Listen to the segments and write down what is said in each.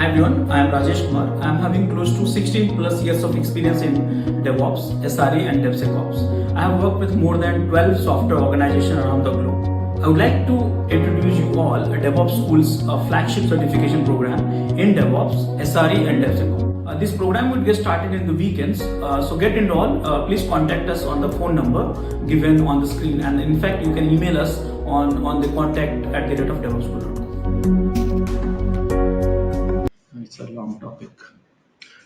Hi everyone, I am Rajesh Kumar. I am having close to 16 plus years of experience in DevOps, SRE and DevSecOps. I have worked with more than 12 software organizations around the globe. I would like to introduce you all a DevOps School's flagship certification program in DevOps, SRE and DevSecOps. This program will get started in the weekends, so get enrolled. Please contact us on the phone number given on the screen, and in fact you can email us on the contact@DevOpsSchool.com. It's a long topic.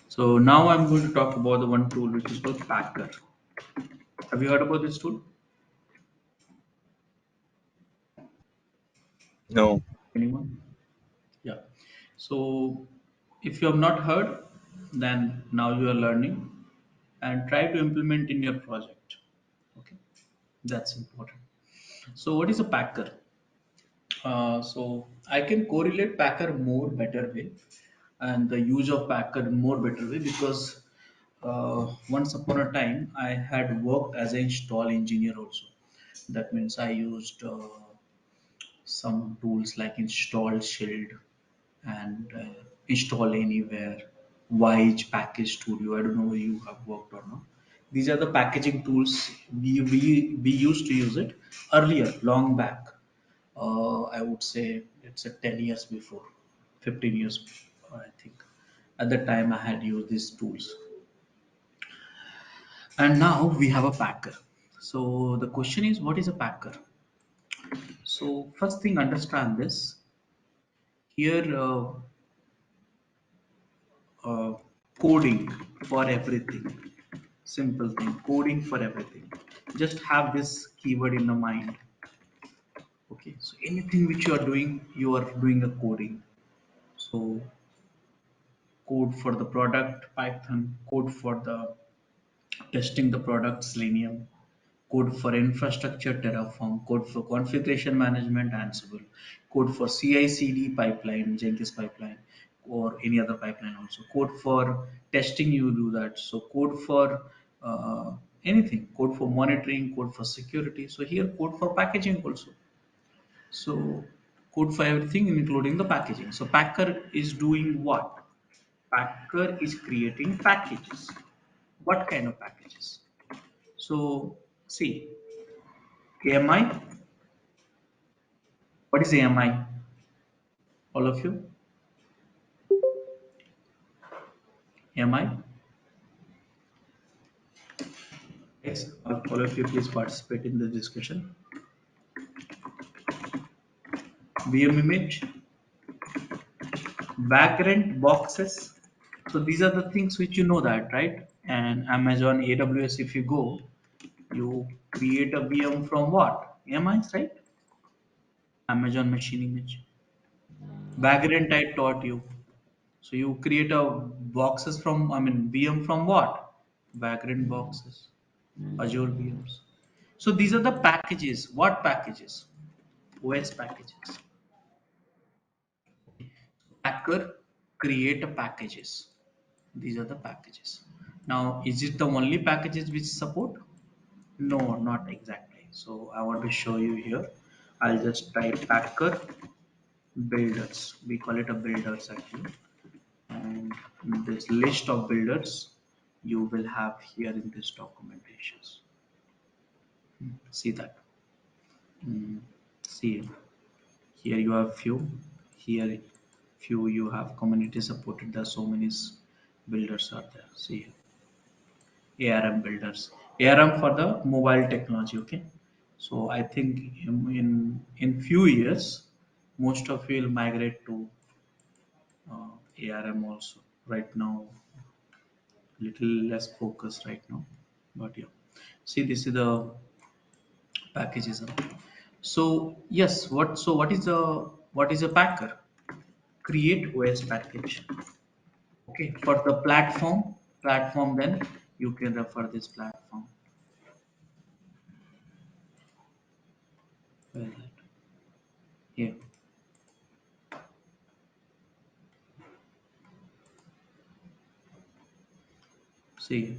So now I'm going to talk about the one tool which is called Packer. Have you heard about this tool? No. Anyone? Yeah. So if you have not heard, then now you are learning and try to implement in your project. Okay, that's important. So what is a Packer? So I can correlate Packer more better way and the use of Packer more better way because once upon a time I had worked as an install engineer also. That means I used some tools like install shield and install anywhere, Wige package studio. I don't know if you have worked or not. These are the packaging tools we used to use it earlier, long back. I would say it's a 10 years before, 15 years before, I think. At the time, I had used these tools. And now we have a packer. So the question is, what is a packer? So first thing, understand this. Here, coding for everything. Simple thing, coding for everything. Just have this keyword in the mind. Okay, so anything which you are doing a coding. So code for the product Python, code for the testing the product Selenium, code for infrastructure Terraform, code for configuration management Ansible, code for CI/CD pipeline Jenkins pipeline or any other pipeline also, code for testing you do that, so code for anything, code for monitoring, code for security. So here code for packaging also. So code for everything including the packaging. So Packer is doing what? Packer is creating packages. What kind of packages? So see, AMI. What is AMI? All of you? AMI? Yes. All of you please participate in the discussion. VM image, background boxes. So these are the things which you know that, right? And Amazon AWS, if you go, you create a VM from what? AMIs, right? Amazon machine image. Vagrant I taught you. So you create a boxes from, I mean, VM from what? Vagrant boxes, Azure VMs. So these are the packages. What packages? OS packages. Packer create a packages. These are the packages. Now, is it the only packages which support? No, not exactly. So I want to show you here. I'll just type Packer builders. We call it a builders actually. And this list of builders you will have here in this documentations. See that. See here you have few, here few you have community supported. There are so many builders are there. See here. ARM builders, ARM for the mobile technology. Okay, so I think in few years most of you will migrate to ARM also. Right now little less focused right now, but yeah, see this is the packages. So yes, what is a packer? Create OS package. Okay, for the platform, then you can refer this platform. Where is it? Here. See,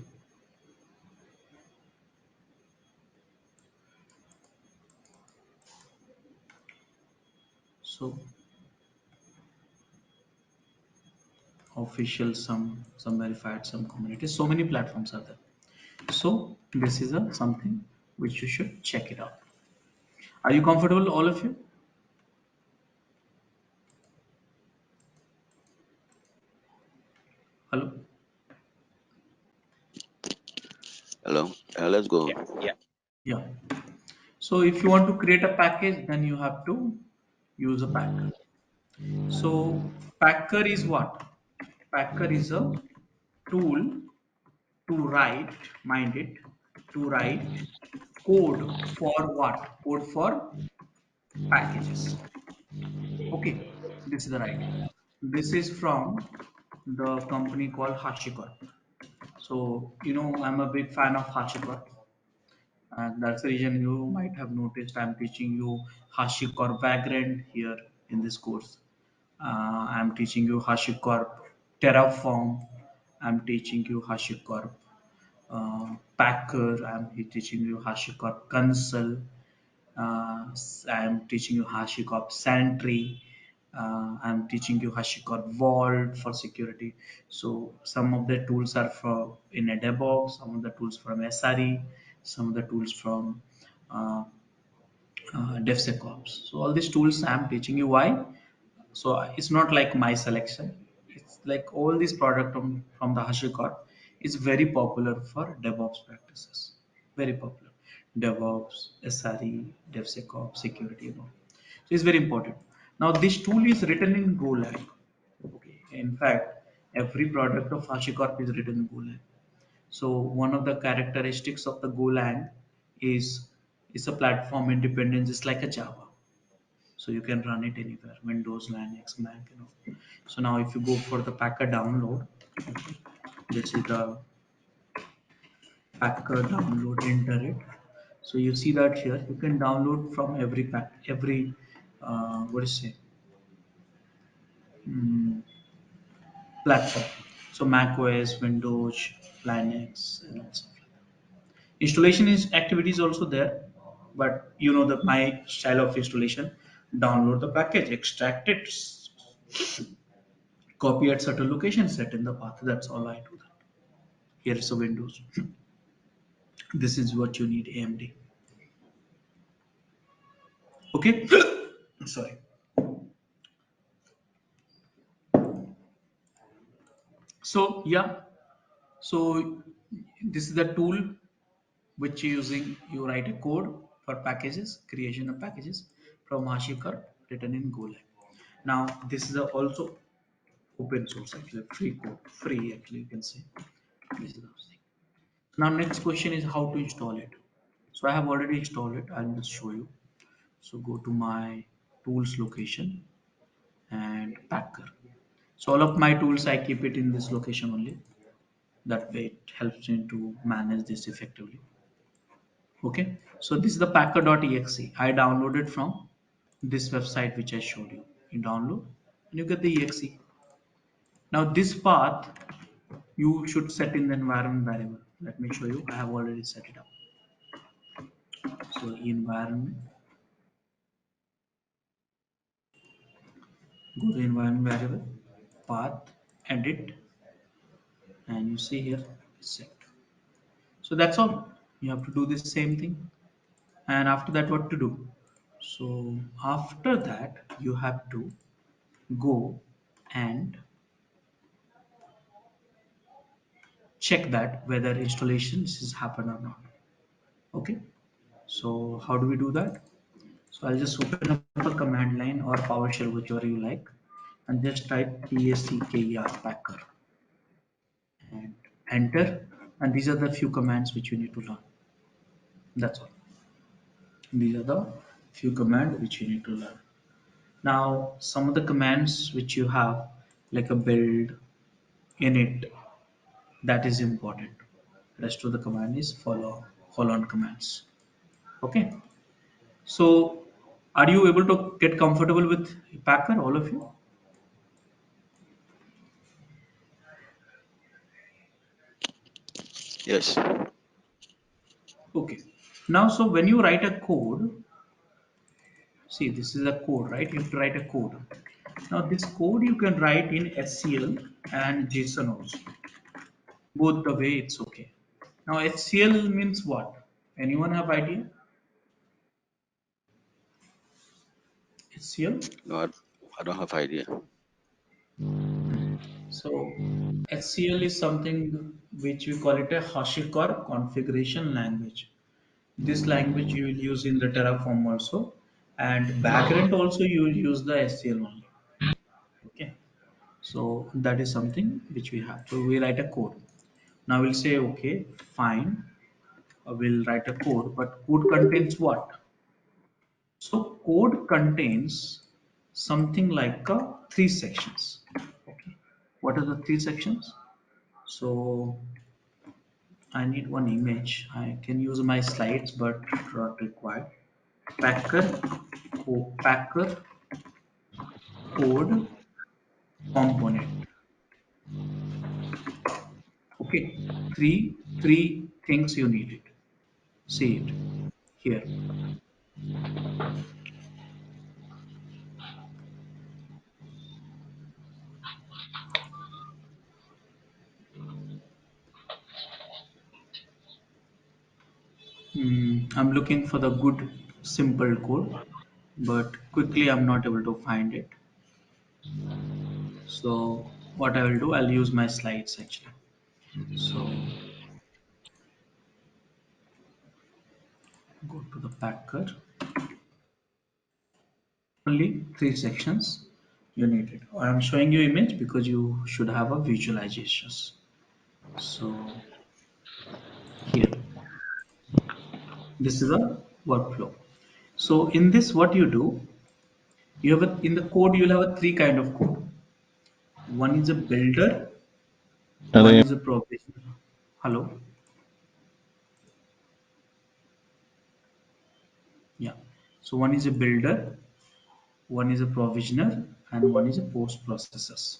so official, some verified, some community. So many platforms are there. So this is a something which you should check it out. Are you comfortable, all of you? Hello. Hello, let's go. Yeah. So if you want to create a package, then you have to use a packer. So packer is what? Packer is a tool to write, mind it, to write code for what? Code for packages. Okay, this is the right. This is from the company called HashiCorp. So, I'm a big fan of HashiCorp. And that's the reason you might have noticed I'm teaching you HashiCorp Vagrant here in this course. I'm teaching you HashiCorp Terraform. I'm teaching you HashiCorp Packer. I'm teaching you HashiCorp Consul. I'm teaching you HashiCorp Sentry. I'm teaching you HashiCorp Vault for security. So some of the tools are from in a DevOps, some of the tools from SRE, some of the tools from uh, DevSecOps. So all these tools I'm teaching you. Why? So it's not like my selection. It's like all these product from the HashiCorp is very popular for DevOps practices. Very popular. DevOps, SRE, DevSecOps, security, So it's very important. Now this tool is written in Golang. Okay. In fact, every product of HashiCorp is written in Golang. So one of the characteristics of the Golang is a platform independence, just like a Java. So you can run it anywhere, Windows, Linux, Mac. So now if you go for the Packer download, okay, this is the Packer download, enter it. So you see that here you can download from every what is it, mm, platform. So Mac OS, Windows, Linux, and all stuff. Installation is activity is also there, but the my style of installation: download the package, extract it, copy at certain location, set in the path. That's all I do. That. Here is a Windows. This is what you need, AMD. Okay. Sorry. So yeah. So this is the tool which you're using. You write a code for packages, creation of packages from HashiCorp written in Golang. Now this is also open source, actually free code, free actually you can say. This is the thing. Now next question is how to install it. So I have already installed it. I'll just show you. So go to my tools location and Packer. So all of my tools I keep it in this location only. That way it helps me to manage this effectively. Okay. So this is the packer.exe. I downloaded from this website which I showed you. You download and you get the exe. Now this path you should set in the environment variable. Let me show you. I have already set it up. So environment, go to environment variable, path, edit, and you see here set. So that's all. You have to do the same thing. And after that, what to do? So after that, you have to go and check that whether installations is happen or not. Okay. So how do we do that? So I'll just open up a command line or PowerShell, whichever you like, and just type packer packer and enter. And these are the few commands which you need to learn. That's all. These are the few commands which you need to learn. Now, some of the commands which you have, like a build, init, that is important. Rest of the command is follow on commands. Okay. So, are you able to get comfortable with Packer, all of you? Yes, Okay. Now, so when you write a code, see this is a code, right? You have to write a code. Now this code you can write in SCL and JSON also. Both the way it's okay. Now HCL means what? Anyone have idea? HCL? No, I don't have idea. So HCL is something which we call it a HashiCorp configuration language. This language you will use in the Terraform also, and backend also you will use the HCL only. Okay, so that is something which we have. So we write a code. Now we'll say okay, fine. We'll write a code, but code contains what? So code contains something like three sections. Okay, what are the three sections? So I need one image. I can use my slides, but not required. Packer, Packer code component. Okay, three things you need it. See it here. I'm looking for the good simple code, but quickly I'm not able to find it. So what I will do, I'll use my slides actually. So go to the Packer. Only three sections you need it. I'm showing you image because you should have a visualizations. So here, this is a workflow. So in this, what you do, you have in the code you'll have a three kind of code. One is a builder, one Hello. is a provisioner. Hello, yeah. So one is a builder, one is a provisioner, and one is a post processors.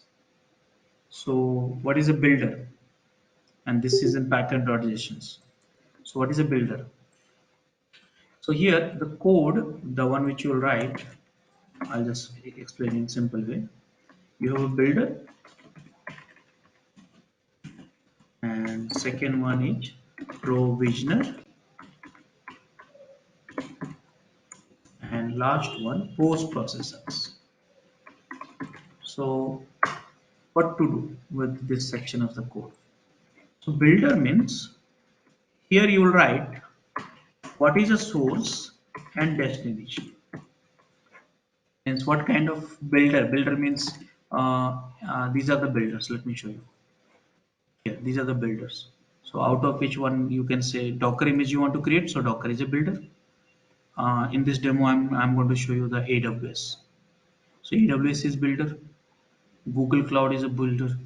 So what is a builder? And this is in pattern.json. So what is a builder? So here the code, the one which you will write, I'll just explain in simple way. You have a builder, and second one is provisioner, and last one post processors. So what to do with this section of the code? So builder means here you will write what is a source and destination. Means what kind of builder? Builder means these are the builders. Let me show you. Here, these are the builders. So out of which one you can say Docker image you want to create. So Docker is a builder. In this demo, I'm going to show you the AWS. So AWS is builder. Google Cloud is a builder.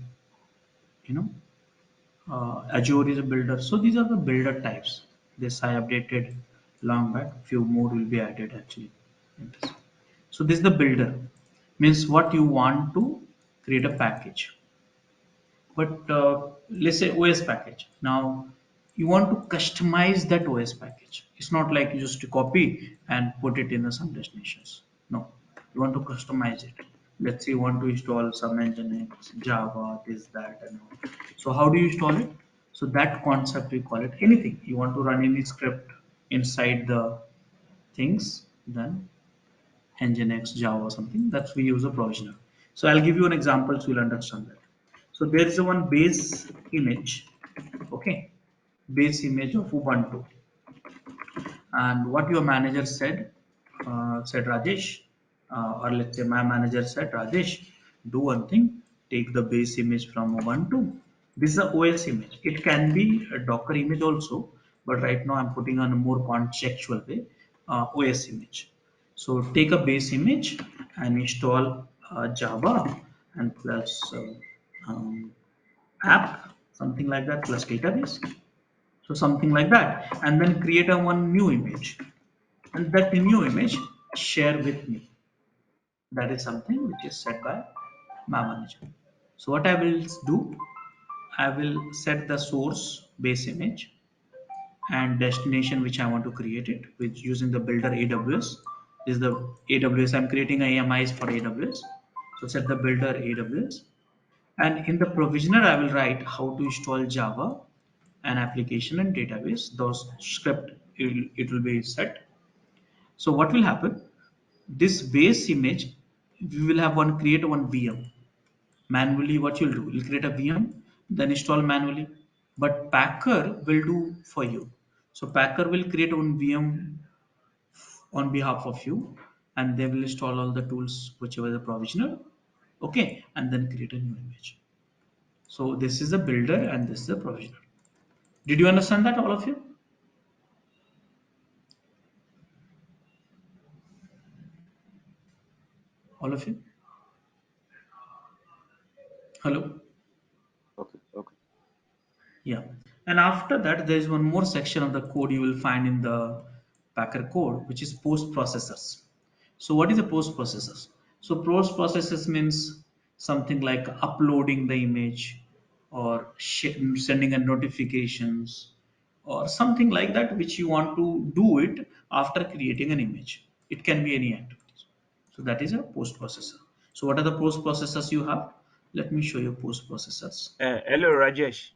You know, Azure is a builder. So these are the builder types. This I updated long back. Few more will be added actually. In this. So this is the builder. Means what you want to create a package. But let's say OS package. Now you want to customize that OS package. It's not like you just copy and put it in some destinations. No, you want to customize it. Let's say you want to install some Nginx, Java, this, that, and all. So how do you install it? So that concept we call it anything. You want to run any script inside the things, then Nginx, Java, something that's we use a provisioner. So I'll give you an example so you'll understand that. So there is a one base image, okay, base image of Ubuntu, and what your manager said Rajesh, or let's say my manager said Rajesh, do one thing, take the base image from Ubuntu. This is a OS image. It can be a Docker image also, but right now I'm putting on a more contextual way, OS image. So take a base image and install Java and plus app, something like that, plus database. So something like that, and then create a one new image, and that new image share with me. That is something which is set by my manager. So what I will do, I will set the source base image and destination which I want to create it with using the builder AWS. This is the AWS. I'm creating AMIs for AWS. So set the builder AWS, and in the provisioner I will write how to install Java and application and database. Those script it will be set. So what will happen? This base image, we will have create one VM. Manually, what you'll do, you'll create a VM, then install manually. But Packer will do for you. So Packer will create one VM on behalf of you, and they will install all the tools, whichever the provisioner, okay, and then create a new image. So this is the builder and this is the provisioner. Did you understand that, all of you? All of you? Hello? Okay, okay. Yeah. And after that, there is one more section of the code you will find in the Packer code, which is post processors. So what is a post processors? So post processors means something like uploading the image or sending a notifications or something like that, which you want to do it after creating an image. It can be any activities. So that is a post processor. So what are the post processors you have? Let me show you post processors. Hello, Rajesh.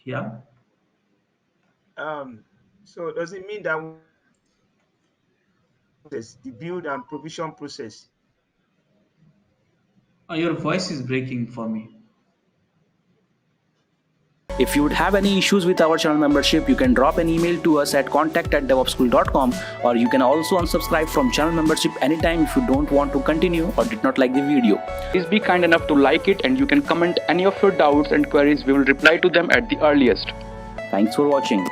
Yeah. So does it mean that the build and provision process? Your voice is breaking for me. If you would have any issues with our channel membership, you can drop an email to us at contact@devopschool.com, or you can also unsubscribe from channel membership anytime if you don't want to continue or did not like the video. Please be kind enough to like it, and you can comment any of your doubts and queries. We will reply to them at the earliest. Thanks for watching.